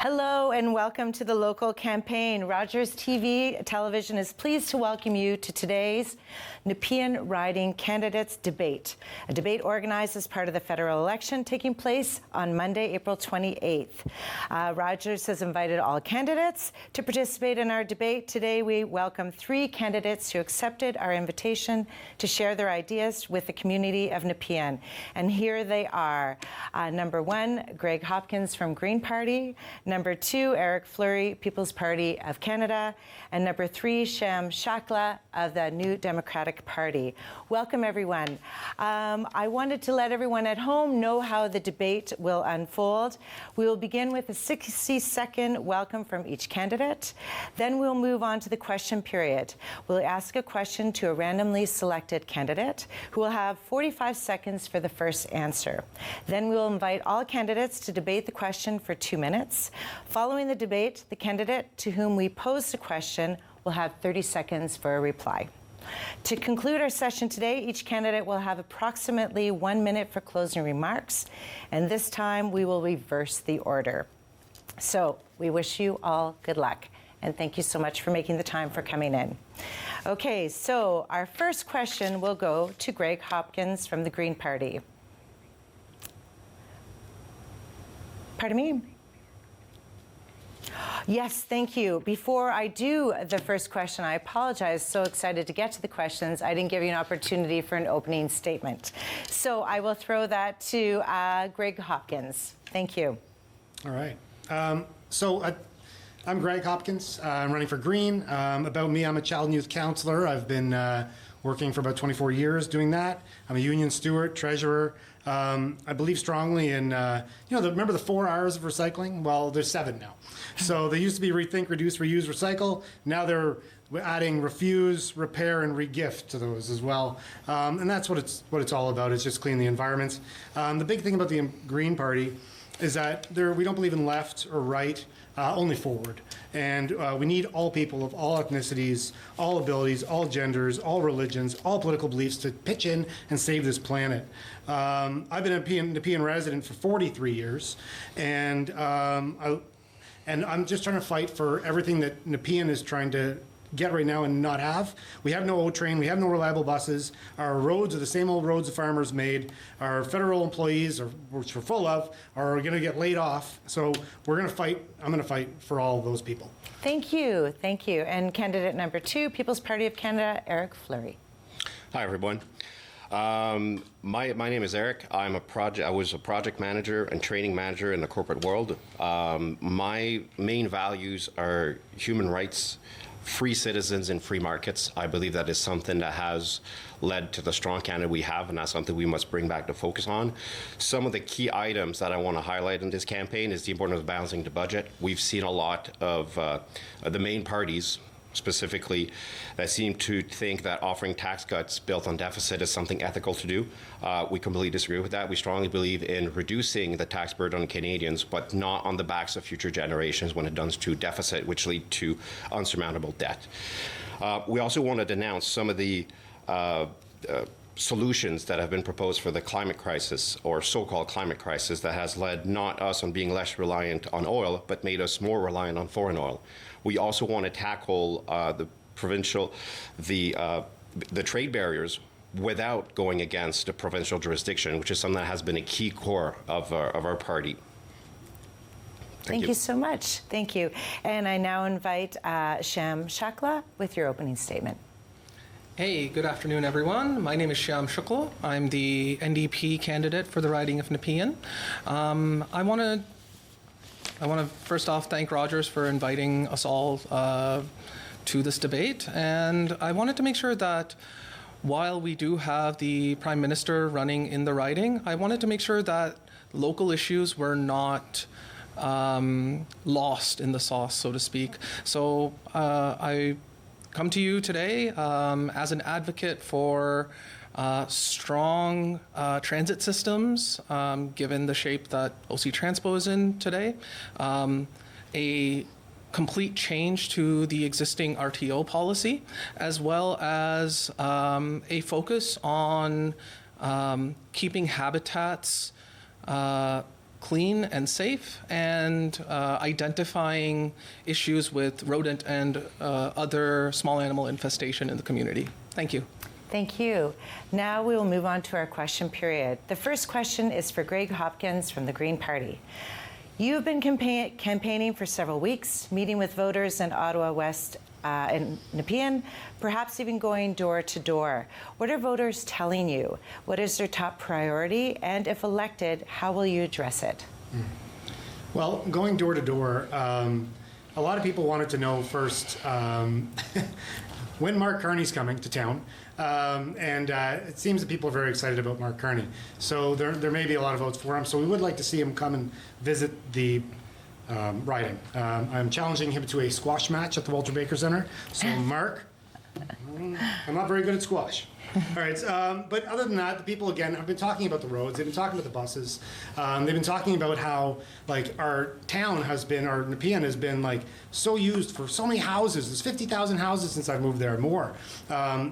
Hello and welcome to the local campaign. Rogers TV Television is pleased to welcome you to today's Nepean riding candidates debate, a debate organized as part of the federal election taking place on Monday, April 28th. Rogers has invited all candidates to participate in our debate. Today we welcome 3 candidates who accepted our invitation to share their ideas with the community of Nepean. And here they are. Number 1, Greg Hopkins from Green Party. Number 2, Eric Fleury, People's Party of Canada. And number 3, Shulka of the New Democratic Party. Welcome, everyone. I wanted to let everyone at home know how the debate will unfold. We will begin with a 60-second welcome from each candidate. Then we'll move on to the question period. We'll ask a question to a randomly selected candidate who will have 45 seconds for the first answer. Then we will invite all candidates to debate the question for 2 minutes. Following the debate, the candidate to whom we pose the question will have 30 seconds for a reply. To conclude our session today, each candidate will have approximately 1 minute for closing remarks, and this time we will reverse the order. So we wish you all good luck, and thank you so much for making the time for coming in. Okay, so our first question will go to Greg Hopkins from the Green Party. Pardon me? Yes, thank you. Before I do the first question, I apologize. So excited to get to the questions. I didn't give you an opportunity for an opening statement. So I will throw that to Greg Hopkins. Thank you. All right. I'm Greg Hopkins. I'm running for Green. About me, I'm a child and youth counselor. I've been working for about 24 years doing that. I'm a union steward, treasurer. I believe strongly in, remember the 4 R's of recycling? Well, there's 7 now. So they used to be rethink, reduce, reuse, recycle. Now they're adding refuse, repair, and regift to those as well. And that's what it's all about. It's just cleaning the environments. The big thing about the Green Party is that we don't believe in left or right, only forward. And we need all people of all ethnicities, all abilities, all genders, all religions, all political beliefs to pitch in and save this planet. I've been a Nepean resident for 43 years, and I'm just trying to fight for everything that Nepean is trying to get right now and not have. We have no O-train, we have no reliable buses, our roads are the same old roads the farmers made, our federal employees, which we're full of, are going to get laid off. So we're going to fight, I'm going to fight for all of those people. Thank you, thank you. And candidate number 2, People's Party of Canada, Eric Fleury. Hi, everyone. My name is Eric. I was a project manager and training manager in the corporate world. My main values are human rights, free citizens, and free markets. I believe that is something that has led to the strong candidate we have, and that's something we must bring back to focus on. Some of the key items that I want to highlight in this campaign is the importance of balancing the budget. We've seen a lot of the main parties, specifically, that seem to think that offering tax cuts built on deficit is something ethical to do. We completely disagree with that. We strongly believe in reducing the tax burden on Canadians, but not on the backs of future generations when it comes to deficit, which lead to unsurmountable debt. We also want to denounce some of the solutions that have been proposed for the climate crisis, or so-called climate crisis, that has led not us on being less reliant on oil, but made us more reliant on foreign oil. We also want to tackle the trade barriers without going against the provincial jurisdiction, which is something that has been a key core of our party. Thank you so much. Thank you. And I now invite Shulka with your opening statement. Hey, good afternoon, everyone. My name is Shyam. I'm the NDP candidate for the riding of Nepean. I want to first off thank Rogers for inviting us all to this debate, and I wanted to make sure that while we do have the Prime Minister running in the riding, I wanted to make sure that local issues were not lost in the sauce, so to speak. So I come to you today as an advocate for strong transit systems, given the shape that OC Transpo is in today, a complete change to the existing RTO policy, as well as a focus on keeping habitats clean and safe, and identifying issues with rodent and other small animal infestation in the community. Thank you. Thank you. Now we will move on to our question period. The first question is for Greg Hopkins from the Green Party. You've been campaigning for several weeks, meeting with voters in Ottawa West and Nepean, perhaps even going door to door. What are voters telling you? What is their top priority? And if elected, how will you address it? Well, going door to door, a lot of people wanted to know first when Mark Carney's coming to town. And it seems that people are very excited about Mark Carney. So there may be a lot of votes for him. So we would like to see him come and visit the riding. I'm challenging him to a squash match at the Walter Baker Center. So Mark, I'm not very good at squash. All right, but other than that, the people, again, have been talking about the roads. They've been talking about the buses. They've been talking about how, like, our town has been, our Nepean has been, like, so used for so many houses. There's 50,000 houses since I've moved there, more.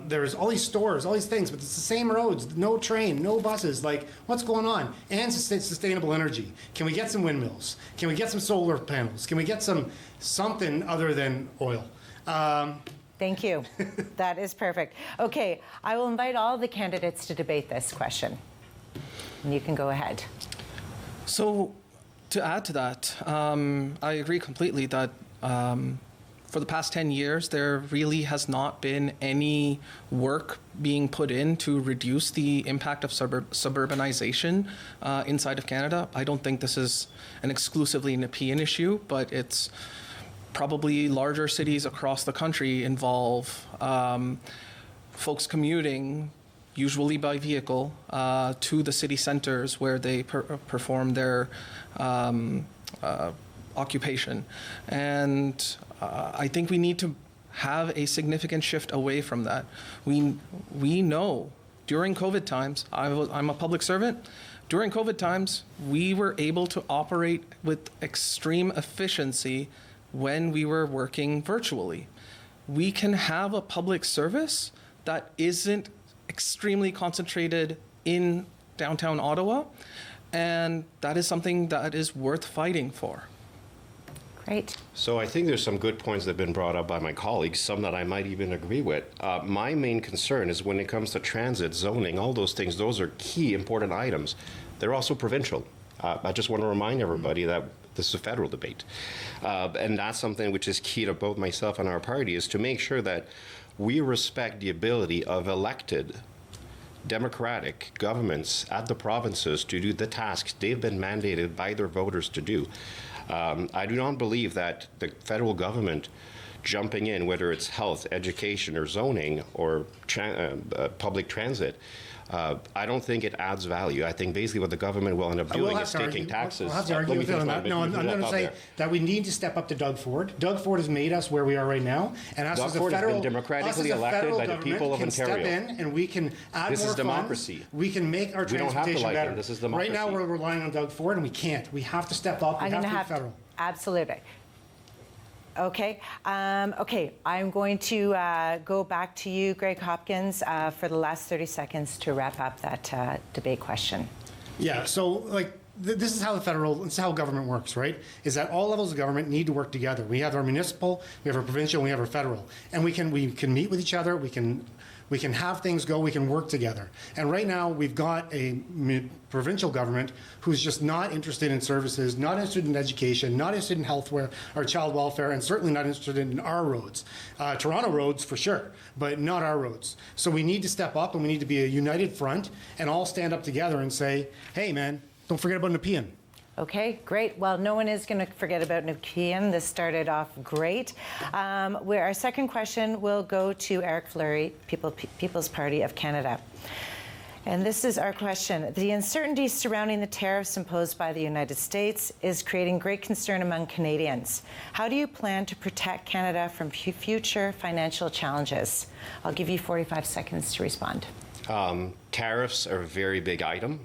There's all these stores, all these things, but it's the same roads, no train, no buses. Like, what's going on? And sustainable energy. Can we get some windmills? Can we get some solar panels? Can we get something other than oil? Thank you. That is perfect. Okay, I will invite all the candidates to debate this question. And you can go ahead. So, to add to that, I agree completely that for the past 10 years, there really has not been any work being put in to reduce the impact of suburbanization inside of Canada. I don't think this is an exclusively Nepean issue, but it's probably larger cities across the country involve folks commuting, usually by vehicle, to the city centers where they perform their occupation. And I think we need to have a significant shift away from that. We know during COVID times, I'm a public servant. During COVID times, we were able to operate with extreme efficiency when we were working virtually. We can have a public service that isn't extremely concentrated in downtown Ottawa, and that is something that is worth fighting for. Great. So I think there's some good points that have been brought up by my colleagues, some that I might even agree with. My main concern is when it comes to transit, zoning, all those things, those are key important items. They're also provincial. I just want to remind everybody that this is a federal debate. And that's something which is key to both myself and our party, is to make sure that we respect the ability of elected democratic governments at the provinces to do the tasks they've been mandated by their voters to do. I do not believe that the federal government jumping in, whether it's health, education, or zoning, or public transit, I don't think it adds value. I think basically what the government will end up doing is taking taxes. We'll have to argue with you on that. No, I'm going to say that we need to step up to Doug Ford. Doug Ford has made us where we are right now, and us Doug as a Ford federal, has been democratically elected by the people of Ontario. Step in and we can add This more is democracy. funds. We can make our We don't have to transportation like better. him. This is democracy. Right now we're relying on Doug Ford, and we can't. We have to step up. We I'm have going to to be federal. Absolutely. Okay. Okay. I'm going to go back to you, Greg Hopkins, for the last 30 seconds to wrap up that debate question. Yeah, so like this is how this is how government works, right? Is that all levels of government need to work together. We have our municipal, we have our provincial, and we have our federal, and we can meet with each other. We can have things go. We can work together. And right now we've got a provincial government who's just not interested in services, not interested in education, not interested in health or child welfare, and certainly not interested in our roads. Toronto roads for sure, but not our roads. So we need to step up, and we need to be a united front and all stand up together and say, hey man, don't forget about Nepean. Okay, great. Well, no one is going to forget about Nepean. This started off great. Where our second question will go to Eric Fleury, People's Party of Canada. And this is our question. The uncertainty surrounding the tariffs imposed by the United States is creating great concern among Canadians. How do you plan to protect Canada from future financial challenges? I'll give you 45 seconds to respond. Tariffs are a very big item.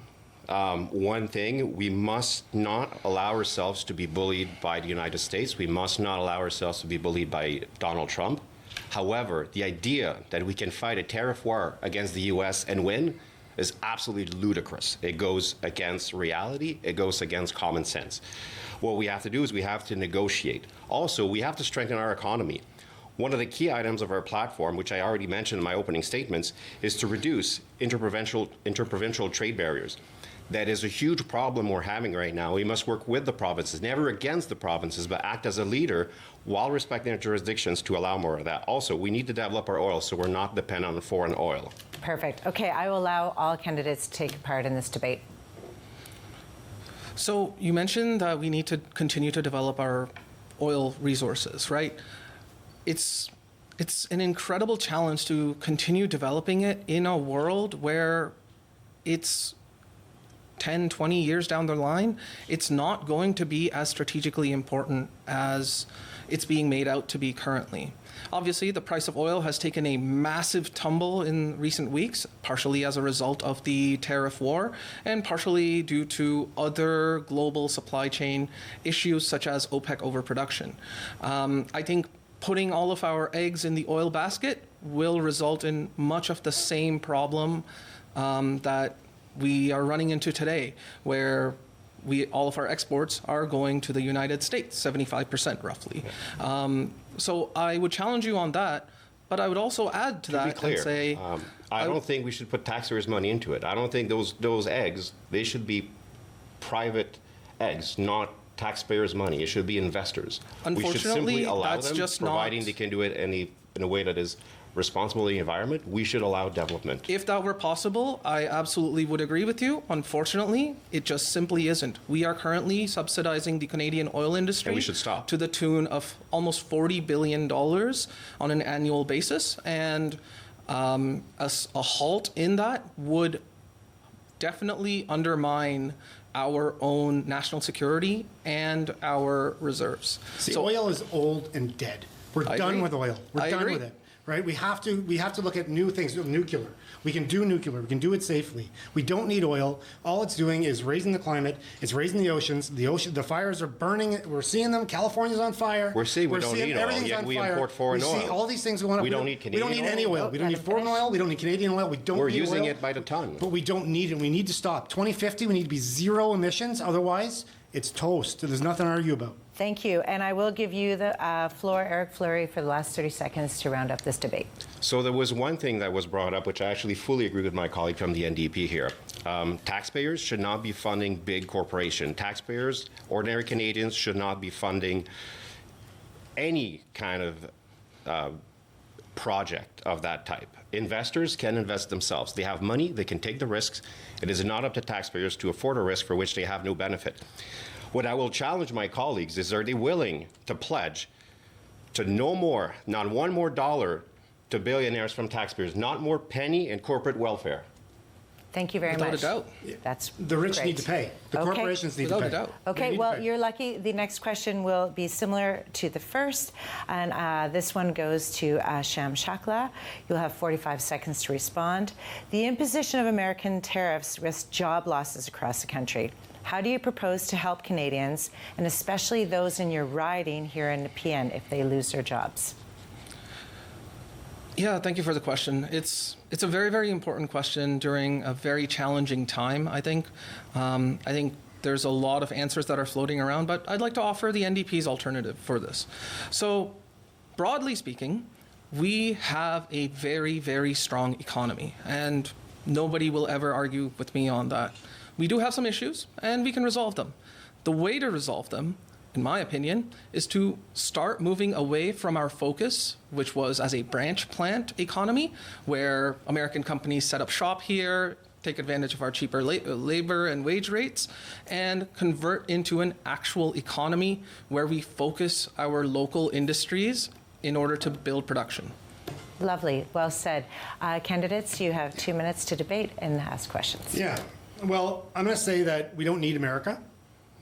One thing, we must not allow ourselves to be bullied by the United States. We must not allow ourselves to be bullied by Donald Trump. However, the idea that we can fight a tariff war against the U.S. and win, is absolutely ludicrous. It goes against reality. It goes against common sense. What we have to do is we have to negotiate. Also, we have to strengthen our economy. One of the key items of our platform, which I already mentioned in my opening statements, is to reduce interprovincial trade barriers. That is a huge problem we're having right now. We must work with the provinces, never against the provinces, but act as a leader while respecting their jurisdictions to allow more of that. Also, we need to develop our oil so we're not dependent on foreign oil. Perfect. Okay, I will allow all candidates to take part in this debate. So you mentioned that we need to continue to develop our oil resources, right? It's an incredible challenge to continue developing it in a world where it's 10, 20 years down the line, it's not going to be as strategically important as it's being made out to be currently. Obviously, the price of oil has taken a massive tumble in recent weeks, partially as a result of the tariff war and partially due to other global supply chain issues such as OPEC overproduction. I think putting all of our eggs in the oil basket will result in much of the same problem that we are running into today, where all of our exports are going to the United States, 75% roughly. So I would challenge you on that, but I would also add to that be clear, and say, I don't think we should put taxpayers' money into it. I don't think those eggs, they should be private eggs, not taxpayers' money. It should be investors. We should simply Unfortunately, allow that's them, just providing not- they can do it in a way that is responsible to the environment. We should allow development. if that were possible, I absolutely would agree with you. Unfortunately, it just simply isn't. We are currently subsidizing the Canadian oil industry And we should stop. to the tune of almost $40 billion on an annual basis, and a halt in that would definitely undermine our own national security and our reserves. See, oil is old and dead. We're I done agree. with oil. We're I done agree. with it. Right? We have to look at new things. Nuclear. We can do nuclear. We can do it safely. We don't need oil. All it's doing is raising the climate. It's raising the oceans. The fires are burning. We're seeing them. California's on fire. We're seeing we don't need oil, everything's yet on we fire. import foreign we oil. see all these things going up. We don't need Canadian We don't need any oil. oil. We don't need foreign oil. We don't need Canadian oil. We don't We're need using oil. it by the ton. But we don't need it. We need to stop. 2050, we need to be zero emissions. Otherwise, it's toast. There's nothing to argue about. Thank you. And I will give you the floor, Eric Fleury, for the last 30 seconds to round up this debate. So there was one thing that was brought up, which I actually fully agree with my colleague from the NDP here. Taxpayers should not be funding big corporations. Taxpayers, ordinary Canadians, should not be funding any kind of project of that type. Investors can invest themselves. They have money, they can take the risks. It is not up to taxpayers to afford a risk for which they have no benefit. What I will challenge my colleagues is, are they willing to pledge to no more, not one more dollar to billionaires from taxpayers, not more penny in corporate welfare? Thank you very Without a much. doubt. That's The rich great. need to pay. The Okay. corporations need Without to a pay. doubt. They Okay, need to well, pay. you're lucky. The next question will be similar to the first, and this one goes to Shyam Shakla. You'll have 45 seconds to respond. The imposition of American tariffs risks job losses across the country. How do you propose to help Canadians, and especially those in your riding here in Nepean, if they lose their jobs? Yeah, thank you for the question. It's a very, very important question during a very challenging time, I think. I think there's a lot of answers that are floating around, but I'd like to offer the NDP's alternative for this. So, broadly speaking, we have a very, very strong economy, and nobody will ever argue with me on that. We do have some issues, and we can resolve them. The way to resolve them, in my opinion, is to start moving away from our focus, which was as a branch plant economy, where American companies set up shop here, take advantage of our cheaper labor and wage rates, and convert into an actual economy where we focus our local industries in order to build production. Lovely, well said. Candidates, you have 2 minutes to debate and ask questions. Yeah. Well, I'm going to say that we don't need America.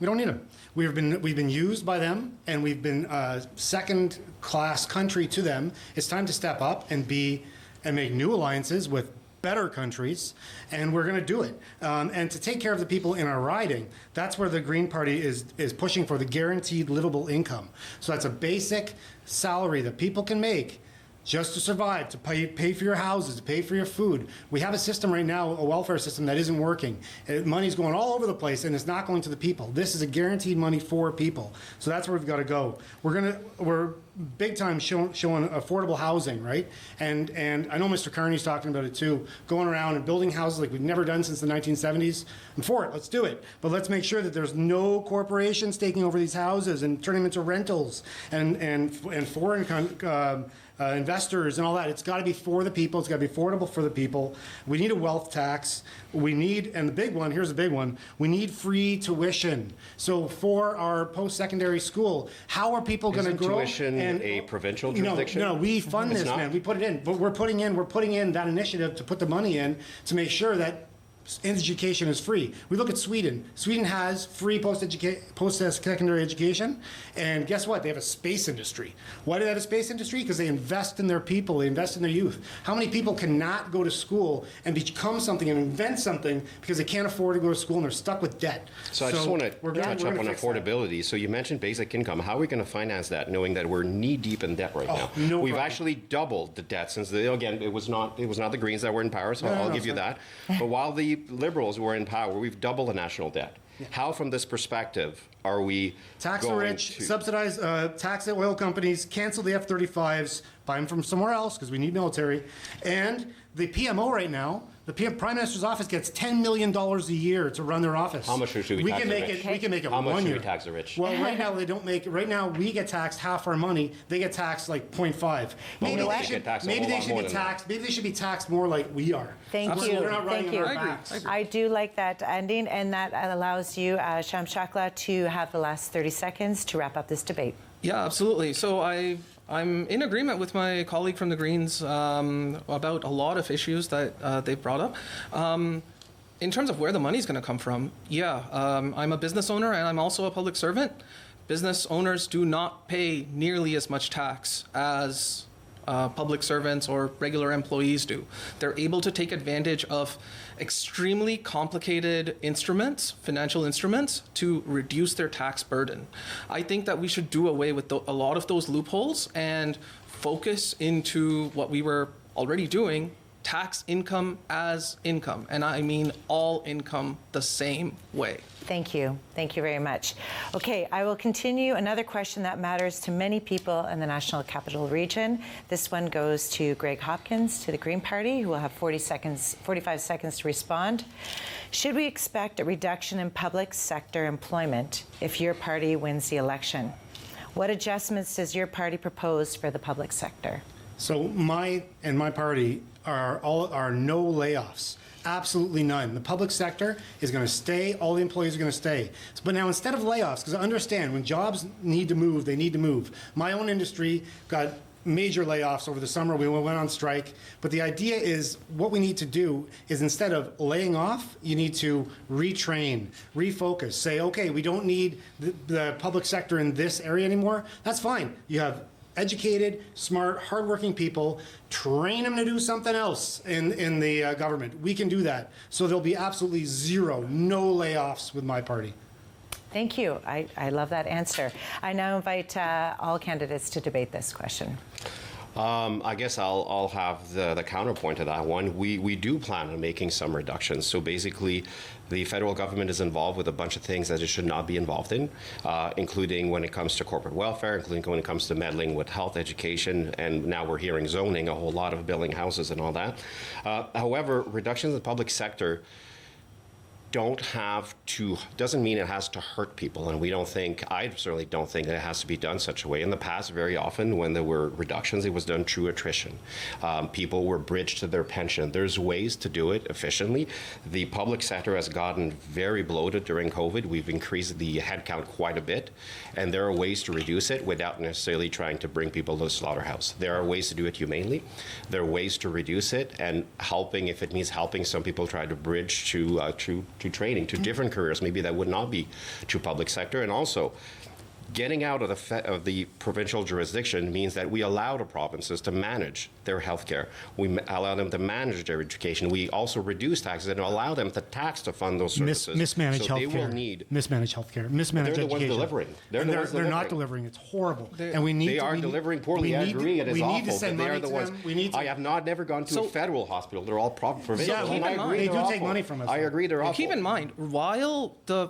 We don't need them. We've been used by them, and we've been a second-class country to them. It's time to step up and make new alliances with better countries, and we're going to do it. And to take care of the people in our riding, that's where the Green Party is pushing for the guaranteed livable income. So that's a basic salary that people can make just to survive, to pay for your houses, to pay for your food. We have a system right now, a welfare system that isn't working. Money's going all over the place and it's not going to the people. This is a guaranteed money for people. So that's where we've got to go. We're big time showing affordable housing, right? And I know Mr. Carney's talking about it too, going around and building houses like we've never done since the 1970s. I'm for it, let's do it. But let's make sure that there's no corporations taking over these houses and turning them into rentals and foreign investors and all that. It's got to be for the people. It's got to be affordable for the people. We need a wealth tax. We need, and the big one, here's the big one, we need free tuition. So for our post-secondary school, how are people going to grow? Tuition a provincial jurisdiction? No, we fund It's this, not? man. We put it in. But we're putting in that initiative to put the money in to make sure that education is free. We look at Sweden. Sweden has free post-secondary education, and guess what? They have a space industry. Why do they have a space industry? Because they invest in their people, they invest in their youth. How many people cannot go to school and become something and invent something because they can't afford to go to school and they're stuck with debt? So I just want to touch up on fix that. affordability. So you mentioned basic income. How are we going to finance that, knowing that we're knee deep in debt right now? No We've problem. actually doubled the debt since again it was not the Greens that were in power. So I'll give you that. But while the Liberals were in power, we've doubled the national debt. How, from this perspective, are we Tax the going rich, to subsidize, tax the oil companies, cancel the F-35s, buy them from somewhere else because we need military. And the PMO right now, the Prime Minister's office gets $10 million a year to run their office. How much should we tax can the make rich? it? We can make it How much 1 should year. we tax the rich? Well, right now they don't make. Right now we get taxed half our money. They get taxed like 0.5. Maybe no, they they should. get taxed a Maybe whole they lot should more be than that. taxed. Maybe they should be taxed more like we are. Thank So you. they're not Thank riding you. on our I agree. backs. I do like that ending, and that allows you, Shyam Shukla, to have the last 30 seconds to wrap up this debate. Yeah, absolutely. So I'm in agreement with my colleague from the Greens about a lot of issues that they've brought up. In terms of where the money's going to come from, I'm a business owner and I'm also a public servant. Business owners do not pay nearly as much tax as public servants or regular employees do. They're able to take advantage of extremely complicated instruments, financial instruments, to reduce their tax burden. I think that we should do away with a lot of those loopholes and focus into what we were already doing, tax income as income. And I mean all income the same way. Thank you. Thank you very much. Okay, I will continue. Another question that matters to many people in the National Capital Region. This one goes to Greg Hopkins, to the Green Party, who will have 45 seconds to respond. Should we expect a reduction in public sector employment if your party wins the election? What adjustments does your party propose for the public sector? So my party are no layoffs. Absolutely none. The public sector is going to stay. All the employees are going to stay. But now, instead of layoffs, because I understand when jobs need to move, they need to move. My own industry got major layoffs over the summer. We went on strike. But the idea is what we need to do is, instead of laying off, you need to retrain, refocus, say, okay, we don't need the public sector in this area anymore. That's fine. You have educated, smart, hardworking people, train them to do something else in the government. We can do that. So there'll be absolutely no layoffs with my party. Thank you. I love that answer. I now invite all candidates to debate this question. I guess I'll have the counterpoint to that one. We do plan on making some reductions. So basically, the federal government is involved with a bunch of things that it should not be involved in, including when it comes to corporate welfare, including when it comes to meddling with health, education, and now we're hearing zoning, a whole lot of building houses and all that. However, reductions in the public sector doesn't mean it has to hurt people, and I certainly don't think that it has to be done such a way. In the past, very often when there were reductions, it was done through attrition. People were bridged to their pension. There's ways to do it efficiently. The public sector has gotten very bloated during COVID. We've increased the headcount quite a bit, and there are ways to reduce it without necessarily trying to bring people to the slaughterhouse. There are ways to do it humanely. There are ways to reduce it, and helping, if it means helping some people try to bridge to training, to different careers, maybe that would not be to public sector. And also, Getting out of of the provincial jurisdiction means that we allow the provinces to manage their healthcare. We allow them to manage their education. We also reduce taxes and allow them to tax to fund those services. Mismanaged so healthcare. They will need. Mismanaged healthcare. Mismanaged They're the education. ones delivering. They're the ones They're not delivering. delivering. It's horrible. And we need. They are delivering poorly. I agree. It is we awful. need to send but they money are the to ones. them. We need to. I have never gone to So- a federal hospital. They're all provincial. Yeah, and keep I in agree mind- they they're do awful. take money from us, I though. agree they're awful. Keep in mind, while the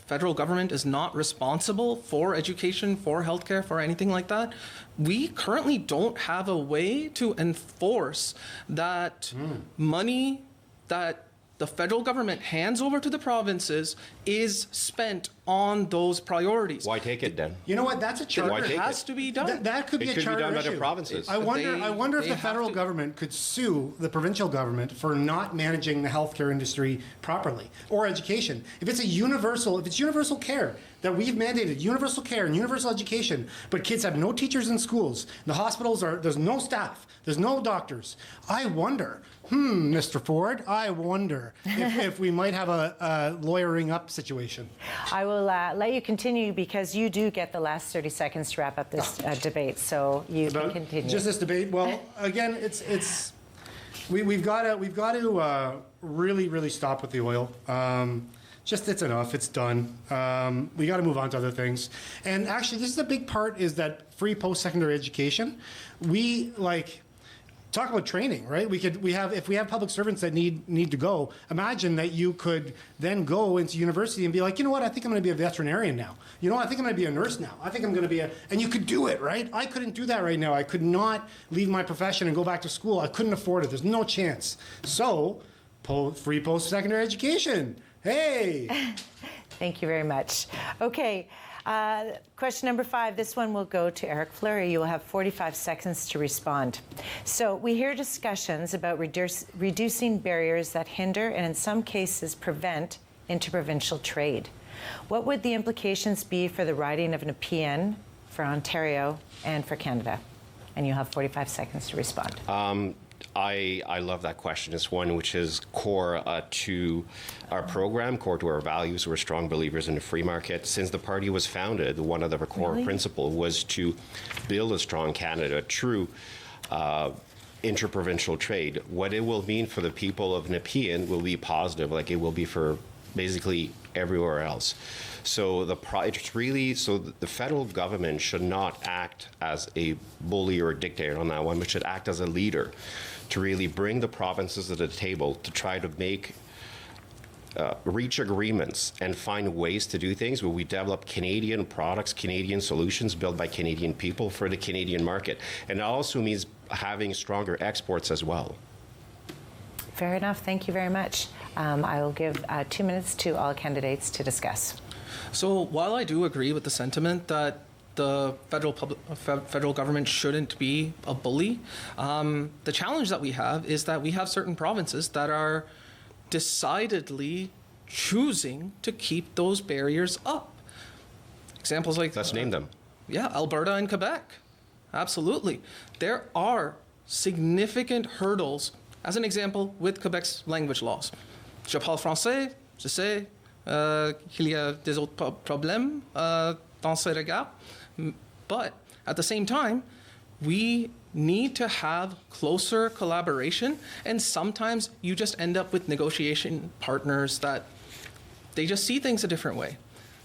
federal government is not responsible for education, for healthcare, for anything like that, we currently don't have a way to enforce that money that the federal government hands over to the provinces is spent on those priorities. Why take it then? You know what? That's a charter. Why It take has it? to be done. That could be It a could be charter done by the issue. provinces. I wonder if They the have federal to- government could sue the provincial government for not managing the healthcare industry properly, or education. If it's universal care that we've mandated, universal care and universal education, but kids have no teachers in schools, the hospitals there's no staff, there's no doctors. I wonder, Mr. Ford, I wonder if we might have a lawyering up situation. I will let you continue because you do get the last 30 seconds to wrap up this debate, so you can continue. Just this debate. Well, again, we've got to really stop with the oil. Just it's enough. It's done. We got to move on to other things. And actually, this is a big part: is that free post-secondary education. We talk about training, right? If we have public servants that need to go, imagine that you could then go into university and be like, you know what, I think I'm going to be a veterinarian now. You know, I think I'm going to be a nurse now. I think I'm going to be and you could do it, right? I couldn't do that right now. I could not leave my profession and go back to school. I couldn't afford it. There's no chance. So, free post-secondary education. Hey. Thank you very much. Okay, question number 5. This one will go to Eric Fleury. You will have 45 seconds to respond. So we hear discussions about reducing barriers that hinder and in some cases prevent interprovincial trade. What would the implications be for the riding of Nepean, for Ontario, and for Canada? And you have 45 seconds to respond. I love that question. It's one which is core to our program, core to our values. We're strong believers in the free market. Since the party was founded, one of the core principles was to build a strong Canada, a true interprovincial trade. What it will mean for the people of Nepean will be positive, like it will be for basically everywhere else. So the federal government should not act as a bully or a dictator on that one, but should act as a leader to really bring the provinces to the table to try to reach agreements and find ways to do things where we develop Canadian products, Canadian solutions built by Canadian people for the Canadian market. And it also means having stronger exports as well. Fair enough. Thank you very much. I will give 2 minutes to all candidates to discuss. So while I do agree with the sentiment that the federal government shouldn't be a bully, the challenge that we have is that we have certain provinces that are decidedly choosing to keep those barriers up. Examples like Let's name them. Yeah, Alberta and Quebec. Absolutely. There are significant hurdles, as an example, with Quebec's language laws. Je parle français, je sais qu'il y a des autres problèmes dans ce regard. But at the same time, we need to have closer collaboration, and sometimes you just end up with negotiation partners that they just see things a different way.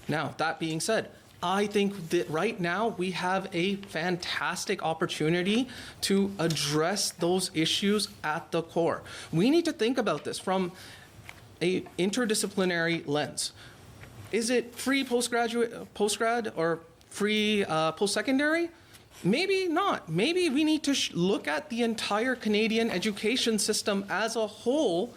Now, that being said, I think that right now we have a fantastic opportunity to address those issues at the core. We need to think about this from an interdisciplinary lens. Is it free postgrad or free post-secondary? Maybe not. Maybe we need to look at the entire Canadian education system as a whole,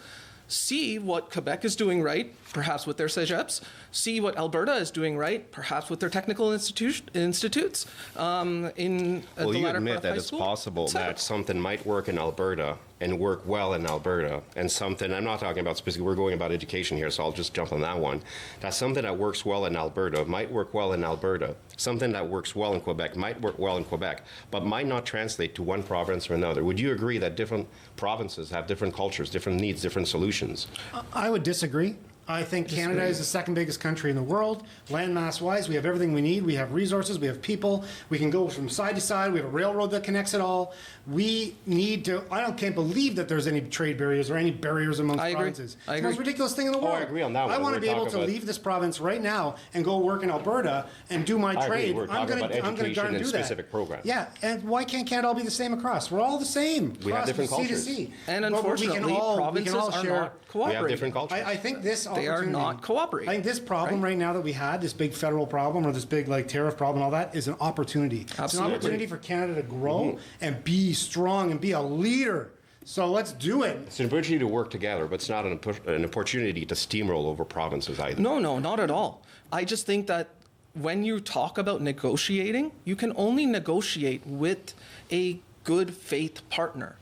see what Quebec is doing right, perhaps with their cégeps, see what Alberta is doing right, perhaps with their technical institutes in Well, the you latter part admit of that high it's school. possible that something might work in Alberta and work well in Alberta, and something, I'm not talking about specifically, we're going about education here, so I'll just jump on that one. That something that works well in Alberta might work well in Alberta. Something that works well in Quebec might work well in Quebec, but might not translate to one province or another. Would you agree that different provinces have different cultures, different needs, different solutions? I would disagree. I think Canada is the second biggest country in the world, landmass wise. We have everything we need. We have resources. We have people. We can go from side to side. We have a railroad that connects it all. We need to. Can't believe that there's any trade barriers or any barriers amongst provinces. I It's the most ridiculous thing in the world. I agree on that one. I want to We're be able talking to about- leave this province right now and go work in Alberta and do my I agree. trade. We're talking about I'm gonna education darn and do specific that. programs. Yeah, and why can't Canada all be the same across? We're all the same. We have across different from sea to cultures. sea. And But we can unfortunately, all provinces are share. not We cooperating. have different cultures. I think this They are opportunity- not cooperating. I think this problem right now that we had, this big federal problem or this big like tariff problem and all that, is an opportunity. It's an Absolutely. opportunity for Canada to grow and be strong and be a leader. So let's do it. It's an opportunity to work together, but it's not an opportunity to steamroll over provinces either. No, not at all. I just think that when you talk about negotiating, you can only negotiate with a good faith partner.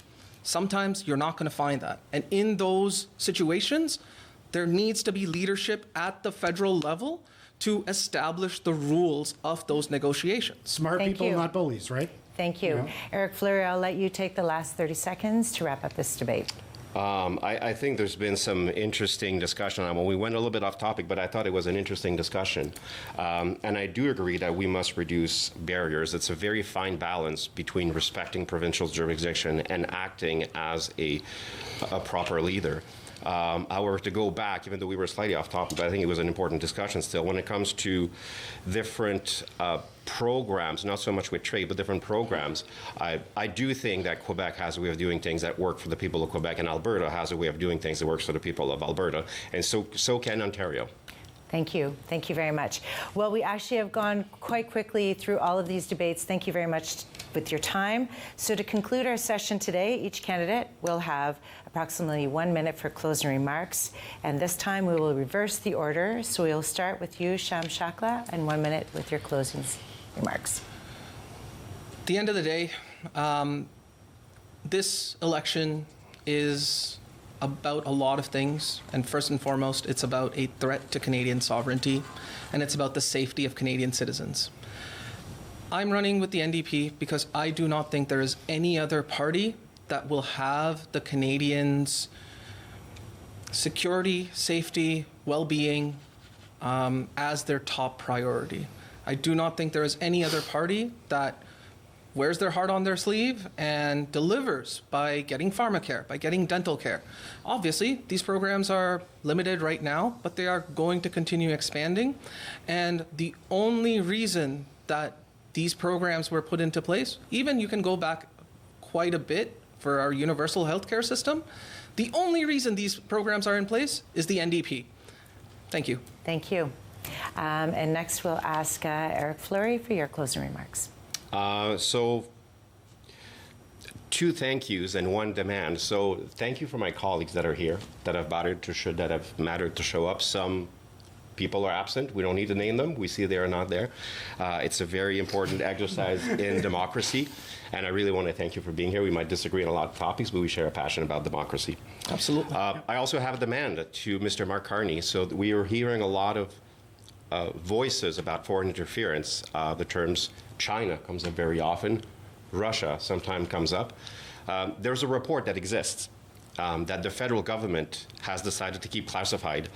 Sometimes you're not going to find that. And in those situations, there needs to be leadership at the federal level to establish the rules of those negotiations. Smart Thank people, you. not bullies, right? Thank you. Yeah. Eric Fleury, I'll let you take the last 30 seconds to wrap up this debate. I think there's been some interesting discussion on. Well, we went a little bit off topic, but I thought it was an interesting discussion. And I do agree that we must reduce barriers. It's a very fine balance between respecting provincial jurisdiction and acting as a proper leader. However, to go back, even though we were slightly off topic, but I think it was an important discussion still, when it comes to different programs, not so much with trade, but different programs, I do think that Quebec has a way of doing things that work for the people of Quebec, and Alberta has a way of doing things that works for the people of Alberta, and so can Ontario. Thank you. Thank you very much. Well, we actually have gone quite quickly through all of these debates. Thank you very much with your time. So to conclude our session today, each candidate will have approximately 1 minute for closing remarks. And this time we will reverse the order. So we'll start with you, Shyam Shakla, and 1 minute with your closing remarks. At the end of the day, this election is about a lot of things, and first and foremost, it's about a threat to Canadian sovereignty, and it's about the safety of Canadian citizens. I'm running with the NDP because I do not think there is any other party that will have the Canadians' security, safety, well-being as their top priority. I do not think there is any other party that wears their heart on their sleeve and delivers by getting pharmacare, by getting dental care. Obviously, these programs are limited right now, but they are going to continue expanding. And the only reason that these programs were put into place, even you can go back quite a bit for our universal healthcare system, the only reason these programs are in place is the NDP. Thank you. Thank you. And next we'll ask Eric Fleury for your closing remarks. So, two thank yous and one demand. So, thank you for my colleagues that are here, that have mattered to show up. Some people are absent. We don't need to name them. We see they are not there. It's a very important exercise in democracy, and I really want to thank you for being here. We might disagree on a lot of topics, but we share a passion about democracy. Absolutely. I also have a demand to Mr. Mark Carney. So, we are hearing a lot of voices about foreign interference. The terms China comes up very often. Russia sometimes comes up. There's a report that exists that the federal government has decided to keep classified.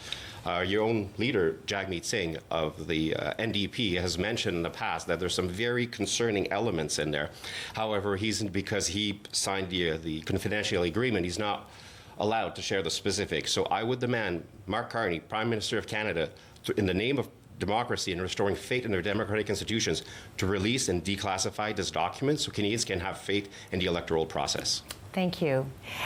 Your own leader, Jagmeet Singh of the NDP, has mentioned in the past that there's some very concerning elements in there. However, because he signed the confidentiality agreement, he's not allowed to share the specifics. So I would demand Mark Carney, Prime Minister of Canada, in the name of democracy and restoring faith in their democratic institutions, to release and declassify this document so Canadians can have faith in the electoral process. Thank you.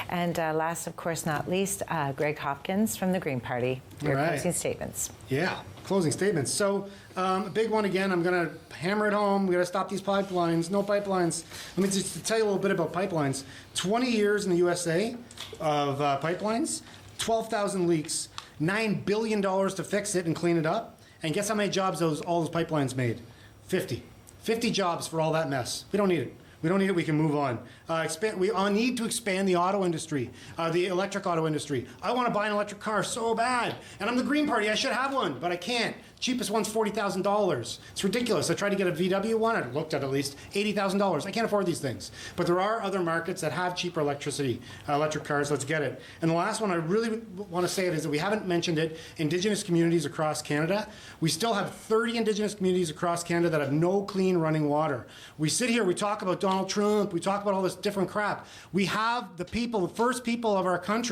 And last, of course, not least, Greg Hopkins from the Green Party. Your All right. closing statements. Yeah, closing statements. So, a big one again, I'm going to hammer it home. We got to stop these pipelines. No pipelines. Let me just tell you a little bit about pipelines. 20 years in the USA of pipelines, 12,000 leaks, $9 billion to fix it and clean it up. And guess how many jobs all those pipelines made? 50. 50 jobs for all that mess. We don't need it. We don't need it. We can move on. We need to expand the auto industry, the electric auto industry. I want to buy an electric car so bad. And I'm the Green Party. I should have one, but I can't. Cheapest one's $40,000. It's ridiculous. I tried to get a VW one. I looked at least $80,000. I can't afford these things. But there are other markets that have cheaper electricity, electric cars. Let's get it. And the last one I really want to say it is that we haven't mentioned it. Indigenous communities across Canada. We still have 30 Indigenous communities across Canada that have no clean running water. We sit here, we talk about Donald Trump, we talk about all this different crap. We have the people, the first people of our country